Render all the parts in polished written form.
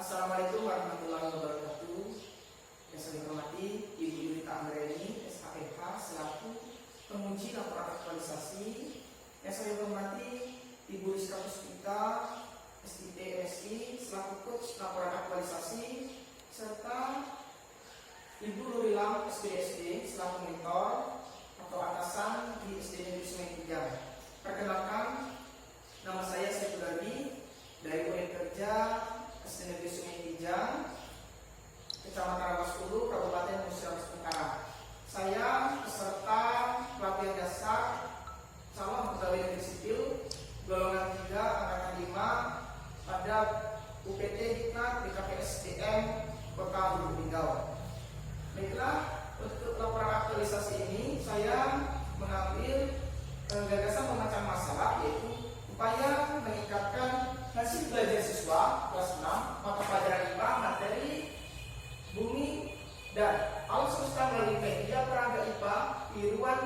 Assalamualaikum warahmatullahi wabarakatuh. Yang saya hormati Ibu Yulita Anggreni, SHPH selaku penguji laporan aktualisasi. Yang saya hormati Ibu Rizka Puspita, SIP/MSI selaku coach laporan aktualisasi, serta Ibu Nurilam SBSD selaku mentor atau atasan di SD Negeri Sungai Tiga. Perkenalkan, nama saya Saiful Darbi dari unit kerja SD Negeri Sungai Tiga, Kecamatan Rawas Ulu, Kabupaten Musi Rawas Utara. Saya peserta pelatihan dasar calon pegawai negeri sipil golongan 3 angkatan 5 pada UPT Diklat BKPSDM Kota Lubuk Linggau. Baiklah, untuk laporan aktualisasi ini saya mengambil gagasan pemecah masalah, yaitu upaya meningkatkan hasil belajar siswa kelas 6 mata pelajaran IPA materi bumi dan alam semesta melalui media peraga IPA Tiruan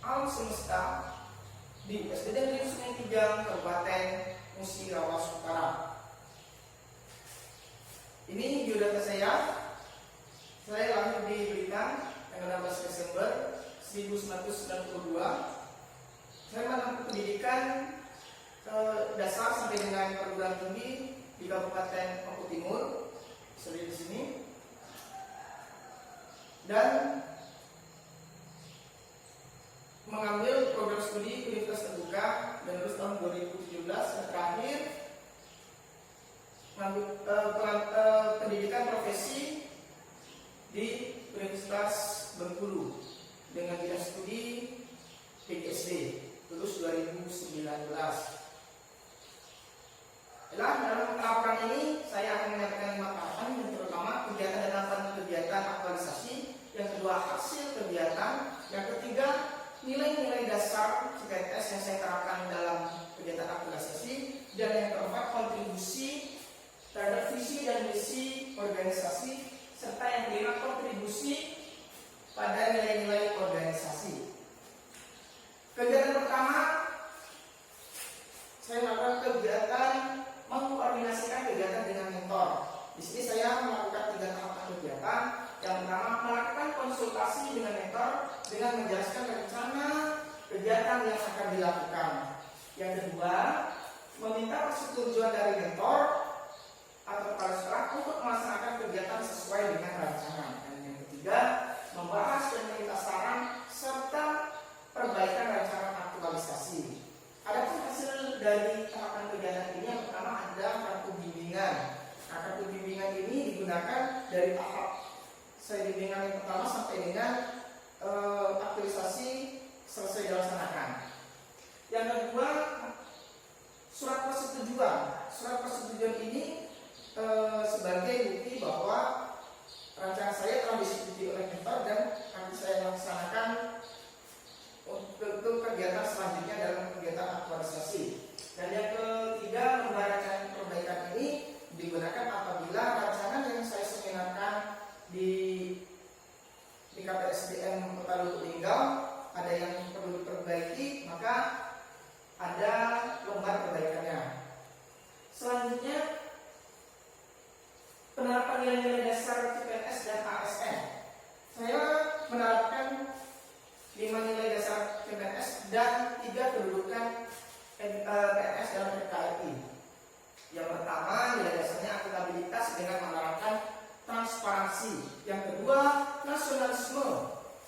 Alam Semesta di SD Negeri Sungai Tiga, Kabupaten Musi Rawas Utara. Ini biodata saya. Saya lahir di Blitar tanggal 16 Desember 1992. Saya menempuh pendidikan dasar sampai dengan perguruan tinggi di Kabupaten Maluku Timur, di sini, dan mengambil program studi Universitas Terbuka dan lulus tahun 2017. Dan terakhir mengambil pendidikan profesi di Universitas Bengkulu dengan bidang studi PGSD, lulus 2019. Dalam laporan ini saya akan menyampaikan 5 tahapan, yang terutama kegiatan dan tahapan kegiatan aktualisasi, yang kedua hasil kegiatan, yang ketiga nilai-nilai dasar CPNS yang saya terapkan dalam kegiatan aktualisasi, dan yang keempat kontribusi terhadap visi dan misi organisasi, serta yang kelima kontribusi pada nilai-nilai organisasi. Kegiatan pertama, saya melakukan kegiatan mengkoordinasikan kegiatan dengan mentor. Di sini saya melakukan 3 tahapan kegiatan. Yang pertama, melakukan konsultasi dengan mentor dengan menjelaskan rencana kegiatan yang akan dilakukan. Yang kedua, meminta persetujuan dari mentor atau kepala sekolah untuk melaksanakan kegiatan sesuai dengan rancangan. Dan yang ketiga, membahas dan meminta saran serta perbaikan rancangan aktualisasi. Adapun hasil dari tahapan kegiatan ini, yang pertama ada kartu bimbingan. Nah, kartu bimbingan ini digunakan dari tahap saya bimbingan yang pertama sampai dengan aktualisasi selesai dilaksanakan. Yang kedua, surat persetujuan. Surat persetujuan ini sebagai bukti bahwa rancangan saya telah disetujui oleh mentor dan akan saya laksanakan untuk kegiatan selanjutnya dalam kegiatan aktualisasi. Dan yang ketiga, lembaga perbaikan ini digunakan apabila rancangan yang saya seminarkan di KPSDM Kota Lubuk Linggau ada yang perlu diperbaiki, maka ada lembar perbaikannya. Selanjutnya, penerapan nilai-nilai dasar CPNS dan ASN. Saya menerapkan 5 nilai dasar CPNS dan 3 kedudukan PNS dalam PKRI. Yang pertama, nilai dasarnya akuntabilitas dengan menerapkan transparansi. Yang kedua, nasionalisme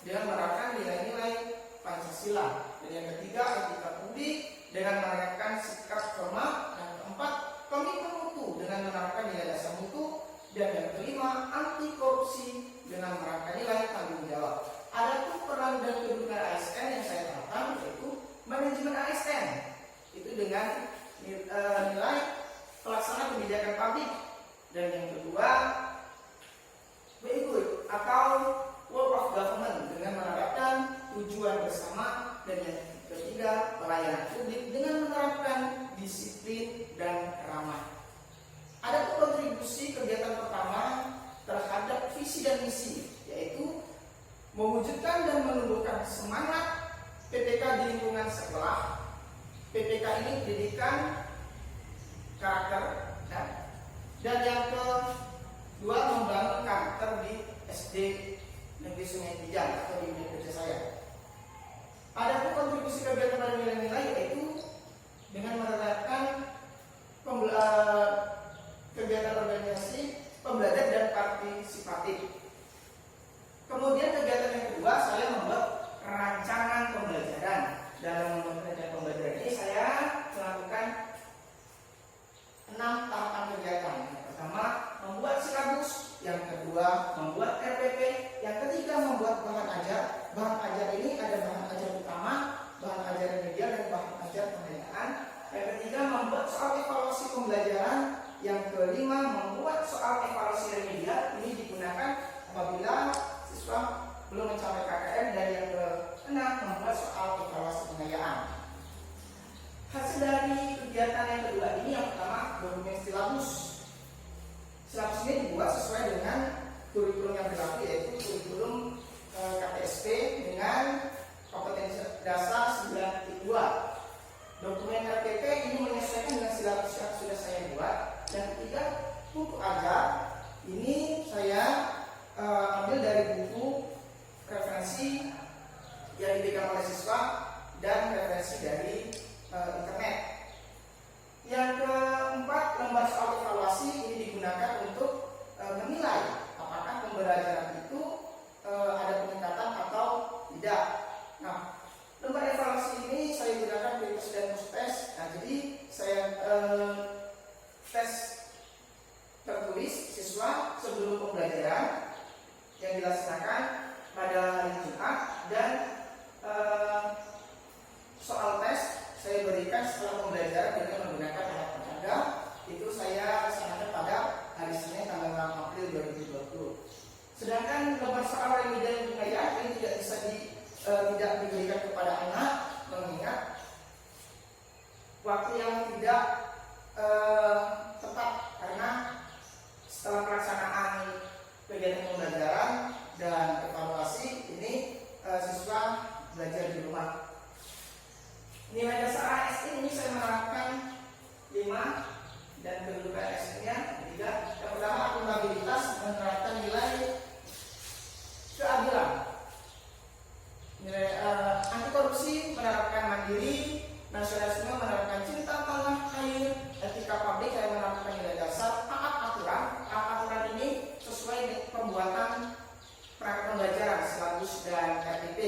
dengan menerapkan nilai-nilai Pancasila. Dan yang ketiga, etika publik dengan menerapkan sikap hormat. Yang keempat, komitmen mutu dengan menerapkan nilai dasar mutu. Dan yang kelima, anti korupsi dengan menerapkan nilai tanggung jawab. Adapun peran dan kedudukan ASN yang saya terapkan yaitu manajemen ASN, itu dengan nilai pelaksana kebijakan publik. Dan yang kedua, WGUD atau Work of Government dengan menerapkan tujuan bersama. Dan yang ketiga, pelayanan publik dengan menerapkan disiplin dan ramah. Ada kontribusi kegiatan pertama terhadap visi dan misi, yaitu mewujudkan dan menumbuhkan semangat PPK di lingkungan sekolah. PPK ini pendidikan karakter dan Dan yang kedua, membangun karakter di SD Negeri Sungai Tijan atau di unit kerja saya. Ada kontribusi kegiatan pada nilai-nilai yaitu dengan menerapkan kegiatan organisasi, pembelajar dan partisipatif. Kemudian kegiatan yang kedua, saya membuat rancangan pembelajaran. Dalam rancangan pembelajaran ini saya melakukan 6 tahapan kegiatan. Yang pertama, membuat silabus. Yang kedua, membuat RPP. Yang ketiga, membuat bahan ajar. Bahan ajar ini ada bahan ajar utama, bahan ajar remedial, dan bahan ajar pembinaan. Yang ketiga, membuat soal evaluasi pembelajaran. Yang kelima, membuat soal evaluasi remedial. Ini digunakan apabila siswa belum mencapai KKM. Dan yang keenam, membuat soal evaluasi pengayaan. Hasil dari kegiatan yang kedua ini, yang pertama, dokumen silabus. Silabus ini dibuat sesuai dengan kurikulum yang berlaku, yaitu kurikulum KTSP dengan kompetensi dasar 9.2. Dokumen RPP ini menyesuaikan dengan silabus yang sudah saya buat. Dan ketiga, buku ajar. Ini saya ambil dari buku referensi yang dipegang oleh siswa dan referensi dari internet. Yang keempat, lembar soal evaluasi ini digunakan untuk menilai apakah pembelajaran itu ada peningkatan atau tidak. Nah, lembar evaluasi ini saya gunakan Quiz dan Mustes. Nah, jadi saya tes tertulis siswa sebelum pembelajaran yang dilaksanakan pada hari Jumat, dan soal tes saya berikan setelah pembelajaran dengan menggunakan alat peraga. Itu saya laksanakan pada hari Senin tanggal 6 April 2020. Sedangkan lembar soal remedial pengayaan ini tidak bisa tidak diberikan kepada anak, mengingat waktu yang tidak tepat, karena setelah pelaksanaan kegiatan pembelajaran dan evaluasi ini siswa belajar di rumah. Nilai dasar ASN ini saya menerapkan 5, dan kedudukan ASN-nya 3. Yang pertama, akuntabilitas, menerapkan nilai keadilan. Nilai anti korupsi, menerapkan mandiri. Nasionalisme, menerapkan cinta tanah air. Etika publik, saya menerapkan nilai dasar. Taat aturan. Taat aturan ini sesuai dengan pembuatan perangkat pembelajaran, silabus dan RPP.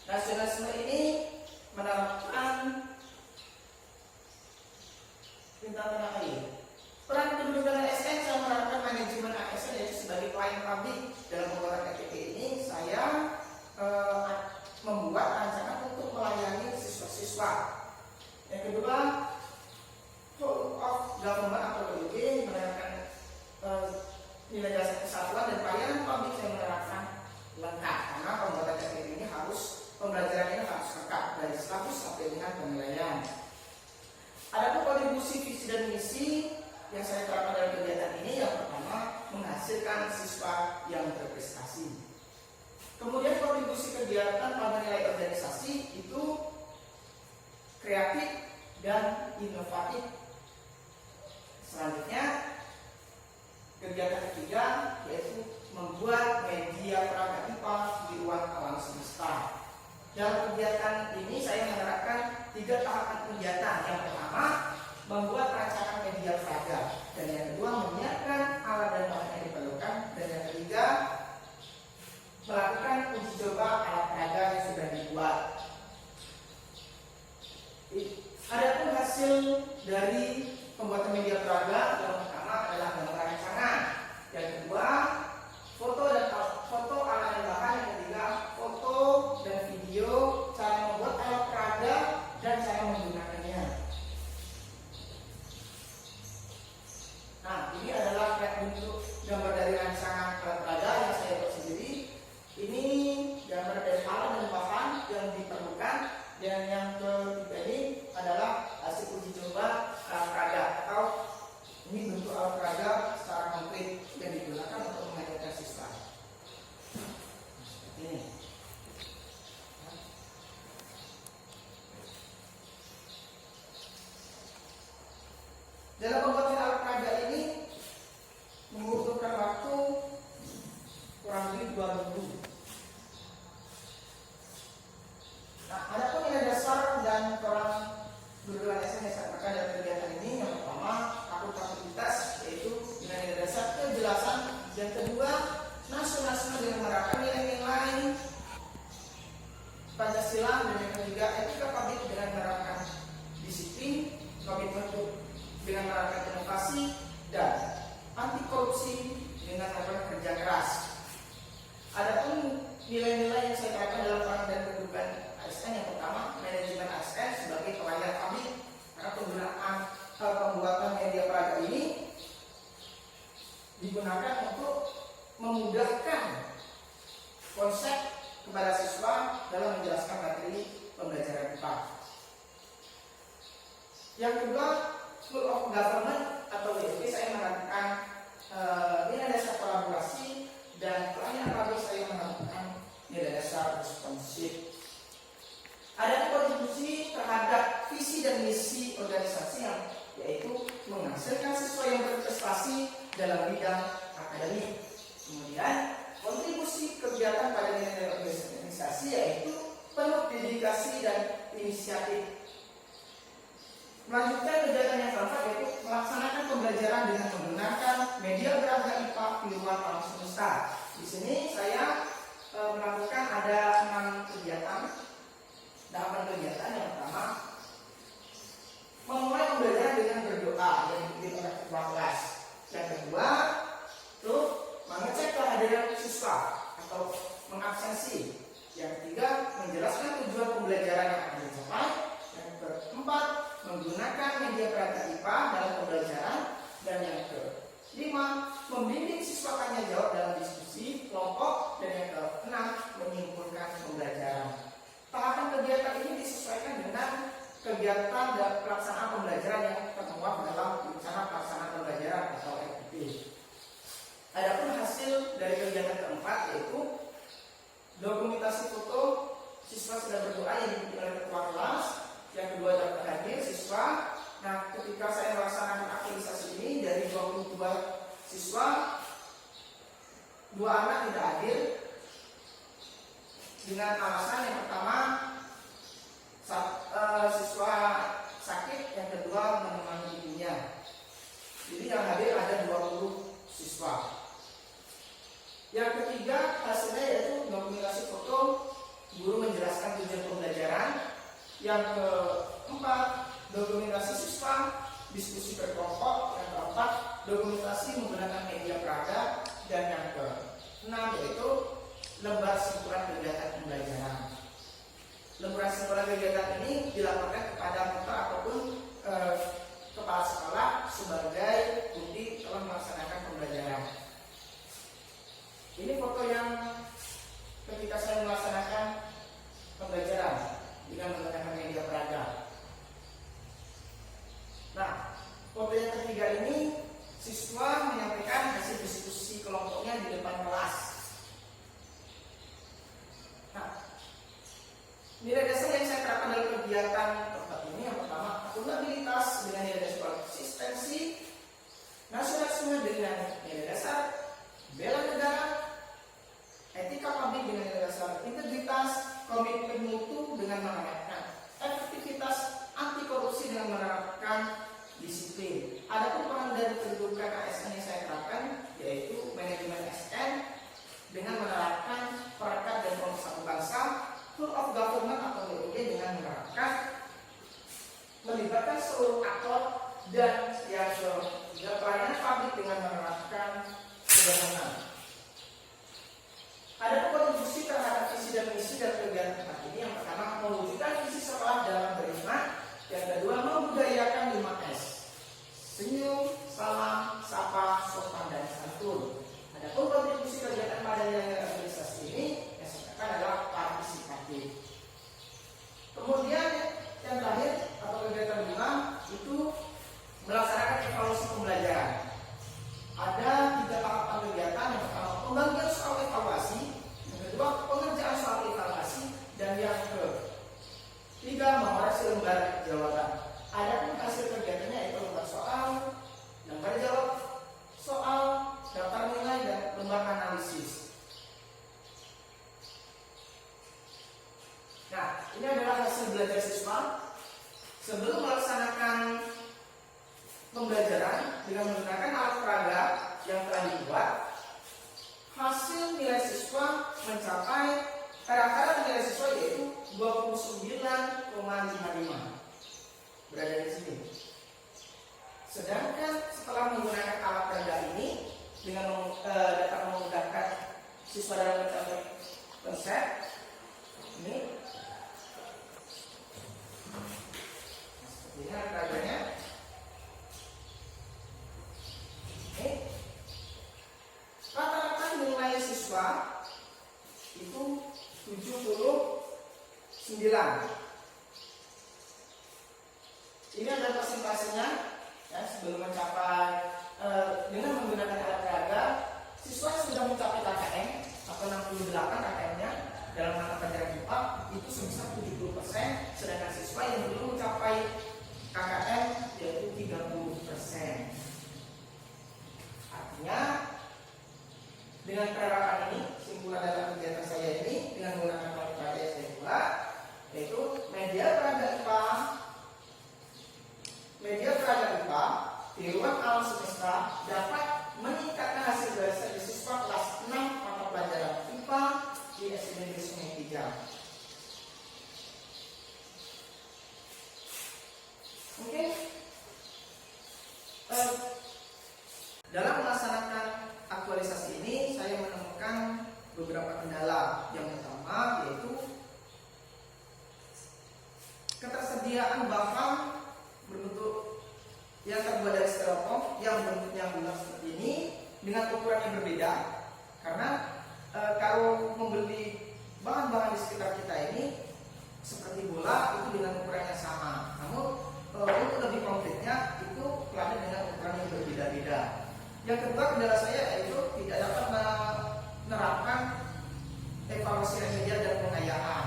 Nasionalisme ini menerapkan cinta tanah air. Peran kedudukan ASN, saya menerapkan manajemen ASN, yaitu sebagai pelayan publik. Dalam pembuatan RPP ini saya membuat rancangan untuk melayani siswa-siswa. Yang kedua, whole of government atau WG, menerapkan nilai dasar kesatuan, dan pelayanan publik saya menerapkan lengkap, karena pembuatan RPP ini pembelajaran ini harus lengkap dari silabus sampai dengan penilaian. Ada kontribusi visi dan misi yang saya terapkan dalam kegiatan ini. Yang pertama, menghasilkan siswa yang berprestasi. Kemudian kontribusi kegiatan pada nilai organisasi itu kreatif dan inovatif. Selanjutnya, kegiatan ketiga yaitu membuat media peraga IPA di ruang alam semesta. Dalam kegiatan ini saya menerapkan 3 tahapan kegiatan. Yang pertama, membuat rancangan media peraga, dan yang kedua, menyiapkan alat dan bahan yang diperlukan, dan yang ketiga, melakukan uji coba alat peraga yang sudah dibuat. Adapun hasil dari pembuatan media peraga, yang pertama adalah gambar rancangan, yang kedua foto alat dan bahan, yang ketiga foto dan video cara membuat alat peraga dan cara menggunakannya. Nah, ini adalah bentuk gambar dari rancangan alat peraga yang saya buat sendiri. Ini gambar dari alat dan bahan yang diperlukan, dan yang ketiga ini adalah hasil uji coba alat peraga, atau ini bentuk alat peraga secara konkret yang digunakan untuk Pancasila, dan yang ketiga etika publik dengan menerapkan disiplin, komitmen dengan menerapkan inovasi, dan anti korupsi dengan melakukan kerja keras. Adapun nilai-nilai yang saya terapkan dalam peran dan kedudukan ASN, yang pertama, manajemen ASN sebagai pelayan publik, karena penggunaan pembuatan media peraga ini digunakan untuk memudahkan konsep kepada siswa dalam menjelaskan materi pembelajaran IPA. Yang kedua, School of Government atau WSG, saya menerapkan nilai dasar kolaborasi, dan pelayanan publik saya menerapkan nilai dasar responsif. Ada kontribusi terhadap visi dan misi organisasi, yang yaitu menghasilkan siswa yang berprestasi dalam bidang akademik. Kemudian kontribusi kegiatan pada nilai organisasi yaitu penuh dedikasi dan inisiatif. Melanjutkan kegiatan yang keempat yaitu melaksanakan pembelajaran dengan menggunakan media peraga IPA di luar alam semesta. Di sini saya melakukan ada 6 kegiatan. 8 kegiatan. Yang pertama, memulai pembelajaran dengan berdoa yang dipimpin oleh ketua kelas. Yang kedua, mengecek kehadiran siswa atau mengabsensi. Yang ketiga, menjelaskan tujuan pembelajaran yang akan dicapai. Yang keempat, menggunakan media peraga IPA dalam pembelajaran. Dan yang kelima, membimbing siswa tanya jawab dalam diskusi kelompok. Dan yang keenam, menyimpulkan pembelajaran. Tahapan kegiatan ini disesuaikan dengan kegiatan dan pelaksanaan pembelajaran yang termuat dalam rencana pelaksanaan pembelajaran atau RPP. Adapun hasil dari kegiatan keempat yaitu dokumentasi foto siswa sedang berdoa yang dipimpin oleh ketua kelas. Yang kedua daftar hadir siswa. Nah, ketika saya melaksanakan aktivitas ini, dari 22 siswa, 2 anak tidak hadir dengan alasan yang pertama siswa sakit, yang kedua menemani ibunya. Jadi yang hadir ada 20 siswa. Yang ketiga hasilnya yaitu dokumentasi foto guru menjelaskan tujuan pembelajaran. Yang keempat, dokumentasi siswa diskusi berkelompok. Yang keempat, dokumentasi menggunakan media peraga. Dan yang keenam yaitu lembar simpulan kegiatan pembelajaran. Lembar simpulan kegiatan ini dilaporkan kepada putra ataupun kepala sekolah sebagai bukti telah melaksanakan pembelajaran. Ini foto yang ketika saya melaksanakan pembelajaran dengan menggunakan media peraga. Nah, foto yang ketiga ini siswa menyampaikan hasil diskusi kelompoknya di depan kelas. Nah, nilai dasar yang saya terapkan dalam kegiatan tempat ini yang pertama, akuntabilitas dengan nilai dasar konsistensi, nasionalisme dengan nilai dasar bela negara, etika publik dengan nilai dasar integritas, komitmen mutu dengan menerapkan efektivitas, anti korupsi dengan menerapkan disiplin. Adapun peran dari kedudukan ASN yang saya terapkan yaitu manajemen ASN dengan menerapkan perekat dan kelompok satu bangsa, School of Government atau WUG dengan menerapkan melibatkan seluruh aktor, dan yang ketiga pelayanan publik dengan menerapkan keberhasilan. Ada kontribusi terhadap visi dan misi dan kegiatan tempat ini. Yang pertama, mewujudkan visi sekolah dalam berkhidmat. Yang kedua, membudayakan 5S: senyum, salam, sapa, sopan, dan santun. Adapun kontribusi kegiatan pada nilai organisasi ini yang saya katakan adalah partisipatif. Kemudian yang terakhir atau kegiatan 5 itu melaksanakan evaluasi pembelajaran. Ada 3 tahapan kegiatan. Yang pertama, pembagian soal evaluasi. Yang kedua, pengerjaan soal evaluasi. Dan yang ketiga, mengoreksi lembar jawaban. Adapun hasil kegiatannya yaitu lembar soal, lembar jawab soal, daftar nilai, dan lembar analisis. Nah, ini adalah hasil belajar siswa sebelum melaksanakan pembelajaran dengan menggunakan alat peraga yang telah dibuat. Hasil nilai siswa mencapai rata-rata nilai siswa yaitu 29,55 berada di sini. Sedangkan setelah menggunakan alat peraga ini dengan dapat memudahkan siswa dalam mencapai konsep ini. Seperti ini peraganya. Ini rata-rata nilai siswa itu 79. Ini adalah persentasenya ya, sebelum mencapai dengan menggunakan alat peraga, siswa yang sudah mencapai KKM atau 68 KKM-nya dalam mata pelajaran IPA itu sebesar 70%, sedangkan siswa yang belum mencapai KKM yaitu 30%. Artinya dengan penerapan ini, simpulan dalam kegiatan saya ini dengan menggunakan alat peraga yang saya buat, yaitu media peraga IPA di ruang alam semesta dapat meningkatkan hasil belajar di siswa kelas 6 mata pelajaran IPA di SD Negeri Sungai Kijang. Mungkin dalam melaksanakan aktualisasi ini saya menemukan beberapa kendala. Yang pertama yaitu ketersediaan bahan berbentuk yang terbuat dari styrofoam yang bentuknya bulat seperti ini dengan ukuran yang berbeda. Karena kalau membeli bahan-bahan di sekitar kita ini seperti bola itu dengan ukuran yang sama, namun untuk lebih konkretnya itu pelajari dengan ukuran yang berbeda-beda. Yang kedua kendala saya yaitu tidak dapat menerapkan evaluasi remedial dan pengayaan,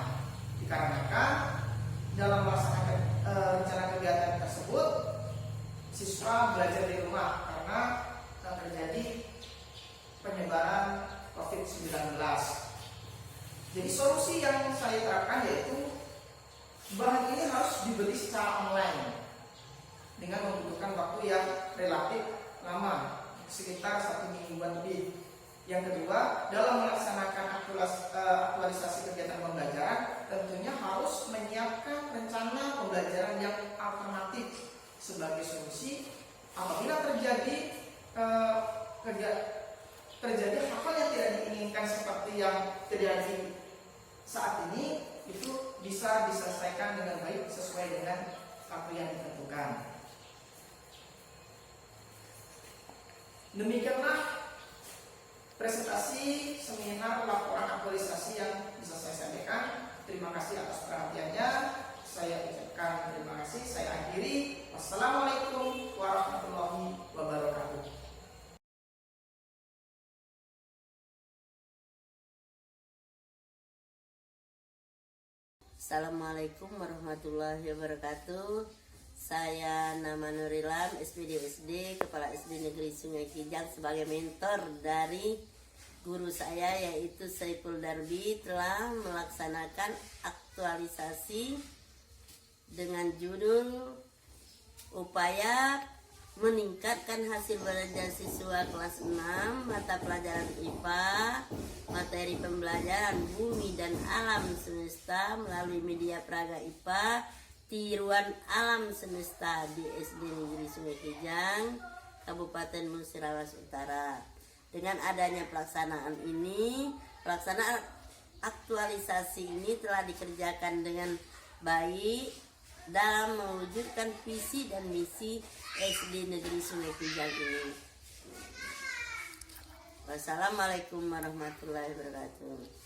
dikarenakan dalam melaksanakan rencana kegiatan tersebut siswa belajar di rumah karena terjadi penyebaran COVID-19. Jadi solusi yang saya terapkan yaitu bahan ini harus dibeli secara online dengan membutuhkan waktu yang relatif lama, sekitar 1 mingguan lebih. Yang kedua, dalam melaksanakan aktualisasi kegiatan pembelajaran tentunya harus menyiapkan rencana pembelajaran yang alternatif sebagai solusi apabila terjadi hal-hal yang tidak diinginkan seperti yang terjadi saat ini, itu bisa diselesaikan dengan baik sesuai dengan waktu yang ditentukan. Demikianlah presentasi seminar laporan aktualisasi yang bisa saya sampaikan. Terima kasih atas perhatiannya. Saya ucapkan terima kasih. Saya akhiri. Wassalamualaikum warahmatullahi wabarakatuh. Assalamualaikum warahmatullahi wabarakatuh. Saya nama Nurilam, SPD SD, Kepala SD Negeri Sungai Kijang, sebagai mentor dari guru saya yaitu Saiful Darbi, telah melaksanakan aktualisasi dengan judul upaya meningkatkan hasil belajar siswa kelas 6 mata pelajaran IPA, materi pembelajaran bumi dan alam semesta melalui media peraga IPA tiruan alam semesta di SD Negeri Sungai Kijang, Kabupaten Musirawas Utara. Dengan adanya pelaksanaan aktualisasi ini telah dikerjakan dengan baik dalam mewujudkan visi dan misi SD Negeri Sungai Kijang ini. Wassalamualaikum warahmatullahi wabarakatuh.